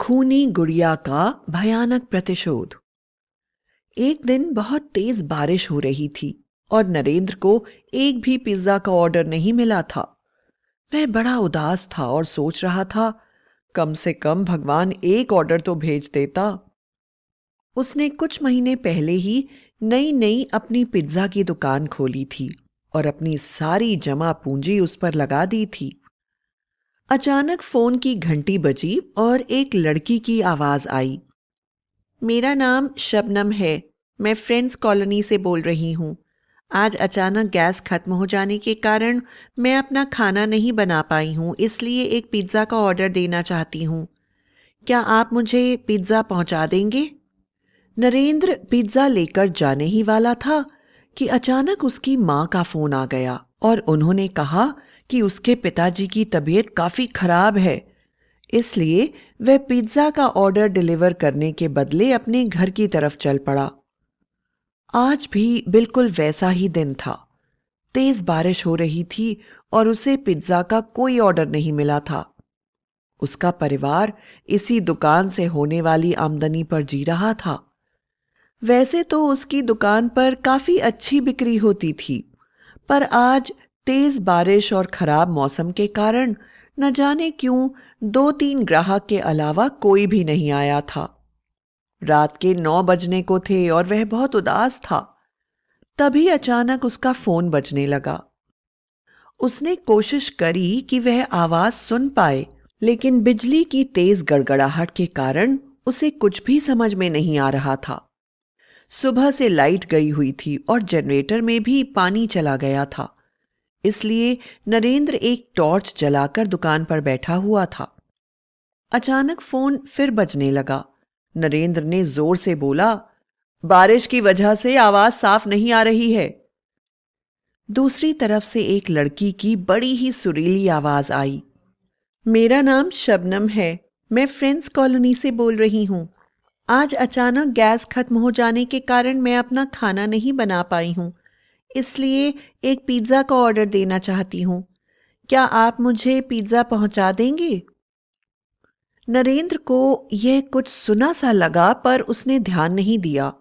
खूनी गुड़िया का भयानक प्रतिशोध। एक दिन बहुत तेज बारिश हो रही थी और नरेंद्र को एक भी पिज्जा का ऑर्डर नहीं मिला था। वह बड़ा उदास था और सोच रहा था, कम से कम भगवान एक ऑर्डर तो भेज देता। उसने कुछ महीने पहले ही नई नई अपनी पिज्जा की दुकान खोली थी और अपनी सारी जमा पूंजी उस पर लगा दी थी। अचानक फोन की घंटी बजी और एक लड़की की आवाज आई। मेरा नाम शबनम है। मैं फ्रेंड्स कॉलोनी से बोल रही हूँ। आज अचानक गैस खत्म हो जाने के कारण मैं अपना खाना नहीं बना पाई हूँ, इसलिए एक पिज्ज़ा का ऑर्डर देना चाहती हूँ। क्या आप मुझे पिज्ज़ा पहुँचा देंगे? नरेंद्र पिज्ज़ा लेकर जाने ही वाला था कि अचानक उसकी माँ का फ़ोन आ गया और उन्होंने कहा कि उसके पिताजी की तबीयत काफ़ी खराब है, इसलिए वह पिज्ज़ा का ऑर्डर डिलीवर करने के बदले अपने घर की तरफ चल पड़ा। आज भी बिल्कुल वैसा ही दिन था। तेज बारिश हो रही थी और उसे पिज्ज़ा का कोई ऑर्डर नहीं मिला था। उसका परिवार इसी दुकान से होने वाली आमदनी पर जी रहा था। वैसे तो उसकी दुकान पर काफ़ी अच्छी बिक्री होती थी, पर आज तेज बारिश और खराब मौसम के कारण न जाने क्यों 2-3 ग्राहक के अलावा कोई भी नहीं आया था। रात के 9 बजने को थे और वह बहुत उदास था। तभी अचानक उसका फोन बजने लगा। उसने कोशिश करी कि वह आवाज सुन पाए, लेकिन बिजली की तेज गड़गड़ाहट के कारण उसे कुछ भी समझ में नहीं आ रहा था। सुबह से लाइट गई हुई थी और जनरेटर में भी पानी चला गया था, इसलिए नरेंद्र एक टॉर्च जलाकर दुकान पर बैठा हुआ था। अचानक फोन फिर बजने लगा। नरेंद्र ने जोर से बोला, बारिश की वजह से आवाज साफ नहीं आ रही है। दूसरी तरफ से एक लड़की की बड़ी ही सुरीली आवाज आई। मेरा नाम शबनम है। मैं फ्रेंड्स कॉलोनी से बोल रही हूँ। आज अचानक गैस खत्म हो जाने के कारण मैं अपना खाना नहीं बना पाई हूँ, इसलिए एक पिज्ज़ा का ऑर्डर देना चाहती हूँ। क्या आप मुझे पिज्ज़ा पहुँचा देंगे? नरेंद्र को यह कुछ सुना सा लगा, पर उसने ध्यान नहीं दिया।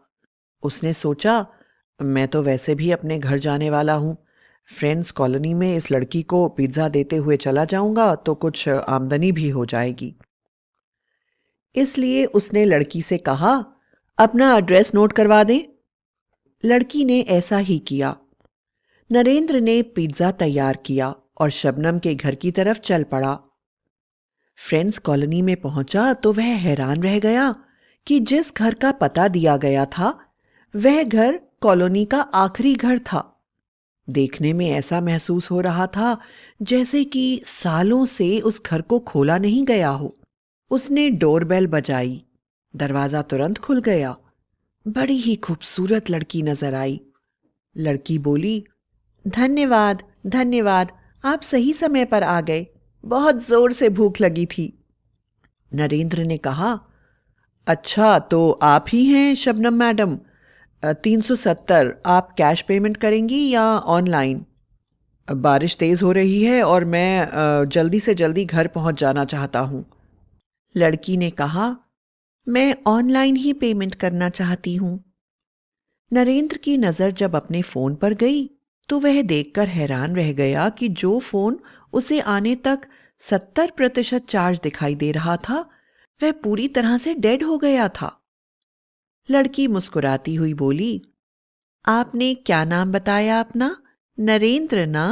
उसने सोचा, मैं तो वैसे भी अपने घर जाने वाला हूँ। फ्रेंड्स कॉलोनी में इस लड़की को पिज्ज़ा देते हुए चला जाऊंगा तो कुछ आमदनी भी हो जाएगी। इसलिए उसने लड़की से कहा, अपना एड्रेस नोट करवा दें। लड़की ने ऐसा ही किया। नरेंद्र ने पिज्ज़ा तैयार किया और शबनम के घर की तरफ चल पड़ा। फ्रेंड्स कॉलोनी में पहुंचा तो वह हैरान रह गया कि जिस घर का पता दिया गया था, वह घर कॉलोनी का आखिरी घर था। देखने में ऐसा महसूस हो रहा था जैसे कि सालों से उस घर को खोला नहीं गया हो। उसने डोरबेल बजाई। दरवाजा तुरंत खुल गया। बड़ी ही खूबसूरत लड़की नजर आई। लड़की बोली, धन्यवाद धन्यवाद, आप सही समय पर आ गए। बहुत जोर से भूख लगी थी। नरेंद्र ने कहा, अच्छा तो आप ही हैं शबनम मैडम। 370 आप कैश पेमेंट करेंगी या ऑनलाइन? बारिश तेज हो रही है और मैं जल्दी से जल्दी घर पहुंच जाना चाहता हूं। लड़की ने कहा, मैं ऑनलाइन ही पेमेंट करना चाहती हूं। नरेंद्र की नजर जब अपने फोन पर गई तो वह देखकर हैरान रह गया कि जो फोन उसे आने तक 70% चार्ज दिखाई दे रहा था, वह पूरी तरह से डेड हो गया था। लड़की मुस्कुराती हुई बोली, आपने क्या नाम बताया अपना? नरेंद्र ना?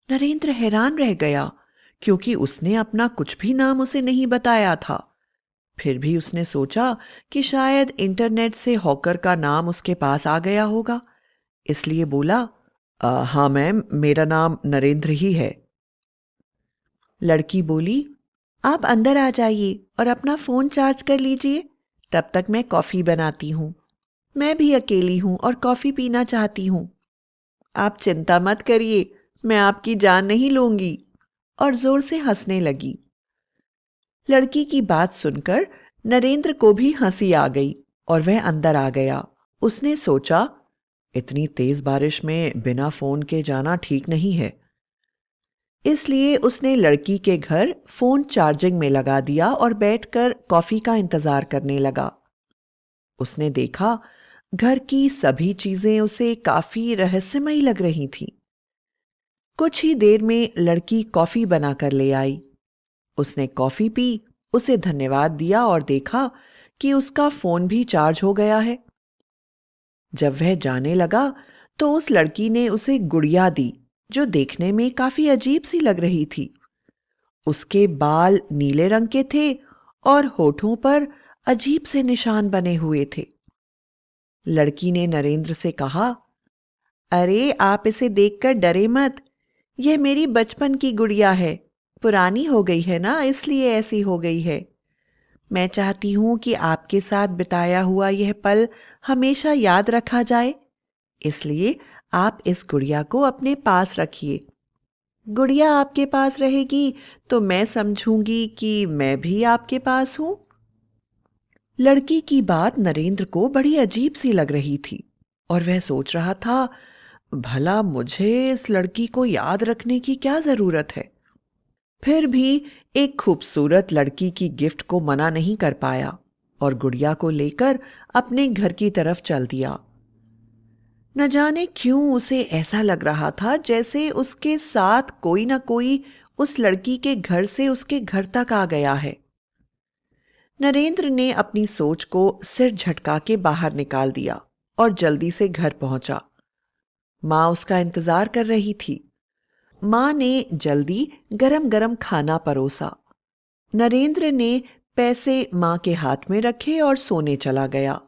नरेंद्र हैरान रह गया क्योंकि उसने अपना कुछ भी नाम उसे नहीं बताया था। फिर भी उसने सोचा कि शायद इंटरनेट से हॉकर का नाम उसके पास आ गया होगा, इसलिए बोला, हाँ मैम, मेरा नाम नरेंद्र ही है। लड़की बोली, आप अंदर आ जाइए और अपना फोन चार्ज कर लीजिए, तब तक मैं कॉफी बनाती हूँ। मैं भी अकेली हूँ और कॉफी पीना चाहती हूँ। आप चिंता मत करिए, मैं आपकी जान नहीं लूंगी। और जोर से हंसने लगी। लड़की की बात सुनकर नरेंद्र को भी हंसी आ गई और वह अंदर आ गया। उसने सोचा, इतनी तेज बारिश में बिना फोन के जाना ठीक नहीं है। इसलिए उसने लड़की के घर फोन चार्जिंग में लगा दिया और बैठकर कॉफी का इंतजार करने लगा। उसने देखा घर की सभी चीजें उसे काफी रहस्यमयी लग रही थीं। कुछ ही देर में लड़की कॉफी बनाकर ले आई। उसने कॉफी पी, उसे धन्यवाद दिया और देखा कि उसका फोन भी चार्ज हो गया है। जब वह जाने लगा तो उस लड़की ने उसे गुड़िया दी, जो देखने में काफी अजीब सी लग रही थी। उसके बाल नीले रंग के थे और होठों पर अजीब से निशान बने हुए थे। लड़की ने नरेंद्र से कहा, अरे आप इसे देखकर डरे मत, यह मेरी बचपन की गुड़िया है। पुरानी हो गई है ना, इसलिए ऐसी हो गई है। मैं चाहती हूं कि आपके साथ बिताया हुआ यह पल हमेशा याद रखा जाए, इसलिए आप इस गुड़िया को अपने पास रखिए। गुड़िया आपके पास रहेगी तो मैं समझूंगी कि मैं भी आपके पास हूं। लड़की की बात नरेंद्र को बड़ी अजीब सी लग रही थी और वह सोच रहा था, भला मुझे इस लड़की को याद रखने की क्या जरूरत है। फिर भी एक खूबसूरत लड़की की गिफ्ट को मना नहीं कर पाया और गुड़िया को लेकर अपने घर की तरफ चल दिया। न जाने क्यों उसे ऐसा लग रहा था जैसे उसके साथ कोई ना कोई उस लड़की के घर से उसके घर तक आ गया है। नरेंद्र ने अपनी सोच को सिर झटका के बाहर निकाल दिया और जल्दी से घर पहुंचा। माँ उसका इंतजार कर रही थी। माँ ने जल्दी गरम गरम खाना परोसा। नरेंद्र ने पैसे माँ के हाथ में रखे और सोने चला गया।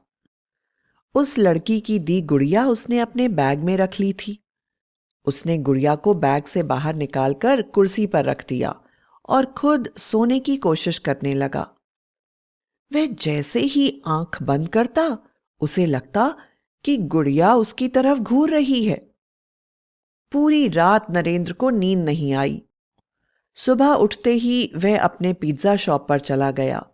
उस लड़की की दी गुड़िया उसने अपने बैग में रख ली थी। उसने गुड़िया को बैग से बाहर निकालकर कुर्सी पर रख दिया और खुद सोने की कोशिश करने लगा। वह जैसे ही आंख बंद करता, उसे लगता कि गुड़िया उसकी तरफ घूर रही है। पूरी रात नरेंद्र को नींद नहीं आई। सुबह उठते ही वह अपने पिज्जा शॉप पर चला गया।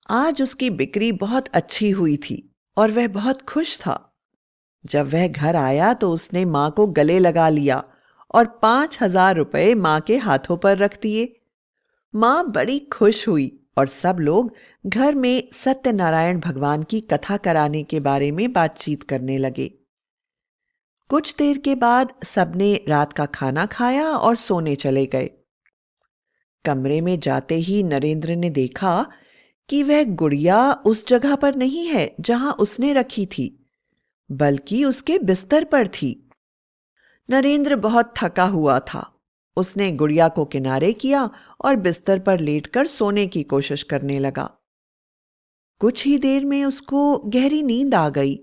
आज उसकी बिक्री बहुत अच्छी हुई थी और वह बहुत खुश था। जब वह घर आया तो उसने मां को गले लगा लिया और 5,000 रुपए मां के हाथों पर रख दिए। मां बड़ी खुश हुई और सब लोग घर में सत्यनारायण भगवान की कथा कराने के बारे में बातचीत करने लगे। कुछ देर के बाद सबने रात का खाना खाया और सोने चले गए। कमरे में जाते ही नरेंद्र ने देखा कि वह गुड़िया उस जगह पर नहीं है जहां उसने रखी थी, बल्कि उसके बिस्तर पर थी। नरेंद्र बहुत थका हुआ था। उसने गुड़िया को किनारे किया और बिस्तर पर लेटकर सोने की कोशिश करने लगा। कुछ ही देर में उसको गहरी नींद आ गई।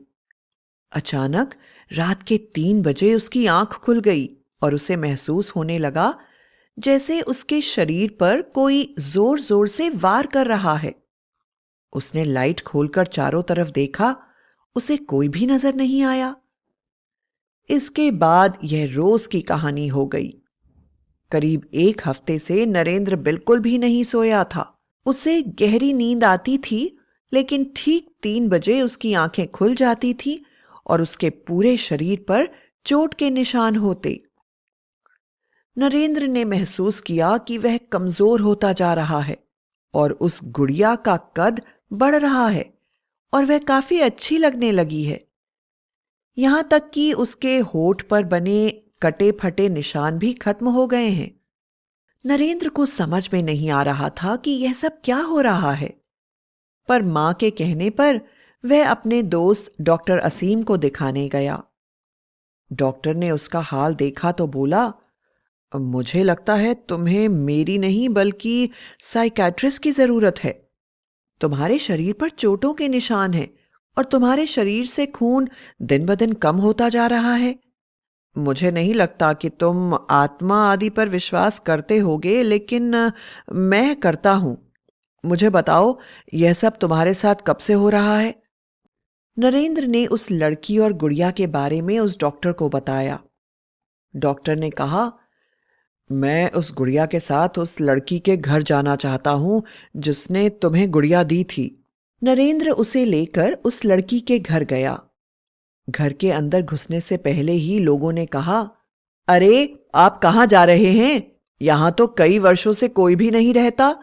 अचानक रात के 3 बजे उसकी आंख खुल गई और उसे महसूस होने लगा जैसे उसके शरीर पर कोई जोर जोर से वार कर रहा है। उसने लाइट खोलकर चारों तरफ देखा, उसे कोई भी नजर नहीं आया। इसके बाद यह रोज की कहानी हो गई। करीब 1 हफ्ते से नरेंद्र बिल्कुल भी नहीं सोया था। उसे गहरी नींद आती थी, लेकिन ठीक 3 बजे उसकी आंखें खुल जाती थी और उसके पूरे शरीर पर चोट के निशान होते। नरेंद्र ने महसूस किया कि वह कमजोर होता जा रहा है और उस गुड़िया का कद बढ़ रहा है और वह काफी अच्छी लगने लगी है। यहां तक कि उसके होठ पर बने कटे फटे निशान भी खत्म हो गए हैं। नरेंद्र को समझ में नहीं आ रहा था कि यह सब क्या हो रहा है, पर मां के कहने पर वह अपने दोस्त डॉक्टर असीम को दिखाने गया। डॉक्टर ने उसका हाल देखा तो बोला, मुझे लगता है तुम्हें मेरी नहीं बल्कि साइकियाट्रिस्ट की जरूरत है। तुम्हारे शरीर पर चोटों के निशान हैं और तुम्हारे शरीर से खून दिन ब दिन कम होता जा रहा है। मुझे नहीं लगता कि तुम आत्मा आदि पर विश्वास करते होगे, लेकिन मैं करता हूं। मुझे बताओ, यह सब तुम्हारे साथ कब से हो रहा है? नरेंद्र ने उस लड़की और गुड़िया के बारे में उस डॉक्टर को बताया। डॉक्टर ने कहा, मैं उस गुड़िया के साथ उस लड़की के घर जाना चाहता हूं जिसने तुम्हें गुड़िया दी थी। नरेंद्र उसे लेकर उस लड़की के घर गया। घर के अंदर घुसने से पहले ही लोगों ने कहा, अरे आप कहां जा रहे हैं? यहां तो कई वर्षों से कोई भी नहीं रहता।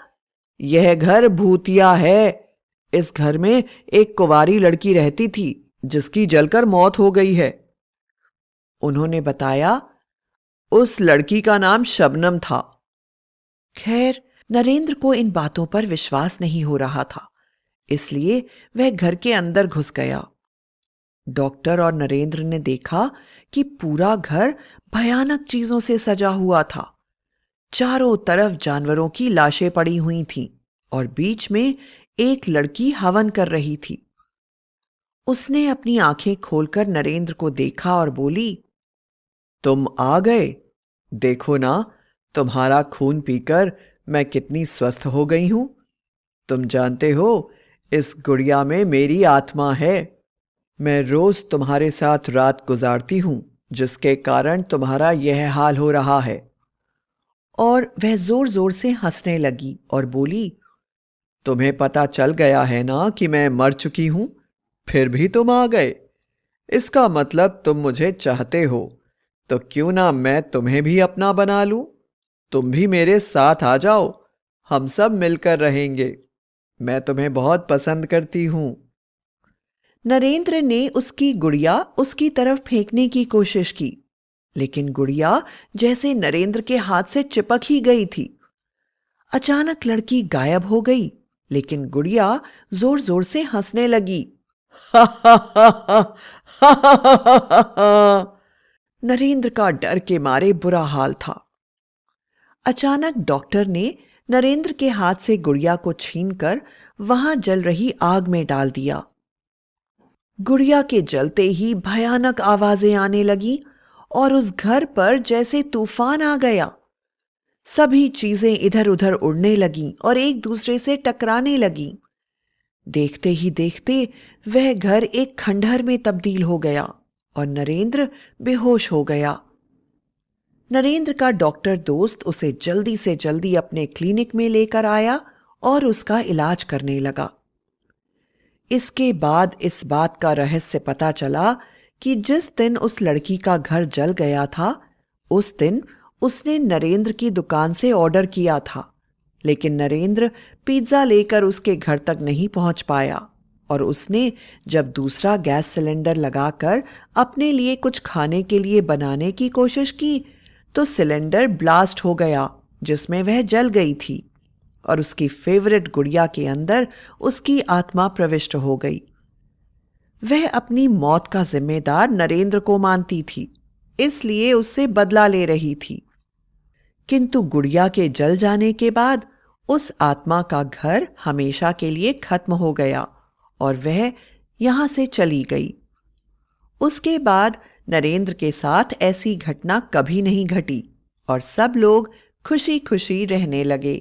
यह घर भूतिया है। इस घर में एक कुंवारी लड़की रहती थी जिसकी जलकर मौत हो गई है। उन्होंने बताया, उस लड़की का नाम शबनम था। खैर, नरेंद्र को इन बातों पर विश्वास नहीं हो रहा था, इसलिए वह घर के अंदर घुस गया। डॉक्टर और नरेंद्र ने देखा कि पूरा घर भयानक चीजों से सजा हुआ था। चारों तरफ जानवरों की लाशें पड़ी हुई थीं और बीच में एक लड़की हवन कर रही थी। उसने अपनी आंखें खोलकर नरेंद्र को देखा और बोली, तुम आ गए। देखो ना, तुम्हारा खून पीकर मैं कितनी स्वस्थ हो गई हूं। तुम जानते हो, इस गुड़िया में मेरी आत्मा है। मैं रोज तुम्हारे साथ रात गुजारती हूं, जिसके कारण तुम्हारा यह हाल हो रहा है। और वह जोर जोर से हंसने लगी और बोली, तुम्हें पता चल गया है ना कि मैं मर चुकी हूं, फिर भी तुम आ गए। इसका मतलब तुम मुझे चाहते हो, तो क्यों ना मैं तुम्हें भी अपना बना लूं। तुम भी मेरे साथ आ जाओ, हम सब मिलकर रहेंगे। मैं तुम्हें बहुत पसंद करती हूं। नरेंद्र ने उसकी गुड़िया उसकी तरफ फेंकने की कोशिश की, लेकिन गुड़िया जैसे नरेंद्र के हाथ से चिपक ही गई थी। अचानक लड़की गायब हो गई, लेकिन गुड़िया जोर जोर से हंसने लगी। हा हा हा हा हा हा हा हा। नरेंद्र का डर के मारे बुरा हाल था। अचानक डॉक्टर ने नरेंद्र के हाथ से गुड़िया को छीनकर वहां जल रही आग में डाल दिया। गुड़िया के जलते ही भयानक आवाजें आने लगी और उस घर पर जैसे तूफान आ गया। सभी चीजें इधर उधर उड़ने लगीं और एक दूसरे से टकराने लगीं। देखते ही देखते वह घर एक खंडहर में तब्दील हो गया और नरेंद्र बेहोश हो गया। नरेंद्र का डॉक्टर दोस्त उसे जल्दी से जल्दी अपने क्लिनिक में लेकर आया और उसका इलाज करने लगा। इसके बाद इस बात का रहस्य पता चला कि जिस दिन उस लड़की का घर जल गया था, उस दिन उसने नरेंद्र की दुकान से ऑर्डर किया था, लेकिन नरेंद्र पिज्जा लेकर उसके घर तक नहीं पहुंच पाया और उसने जब दूसरा गैस सिलेंडर लगाकर अपने लिए कुछ खाने के लिए बनाने की कोशिश की, तो सिलेंडर ब्लास्ट हो गया, जिसमें वह जल गई थी और उसकी फेवरेट गुड़िया के अंदर उसकी आत्मा प्रविष्ट हो गई। वह अपनी मौत का जिम्मेदार नरेंद्र को मानती थी, इसलिए उससे बदला ले रही थी। किंतु गुड़िया के जल जाने के बाद उस आत्मा का घर हमेशा के लिए खत्म हो गया और वह यहां से चली गई। उसके बाद नरेंद्र के साथ ऐसी घटना कभी नहीं घटी और सब लोग खुशी खुशी रहने लगे।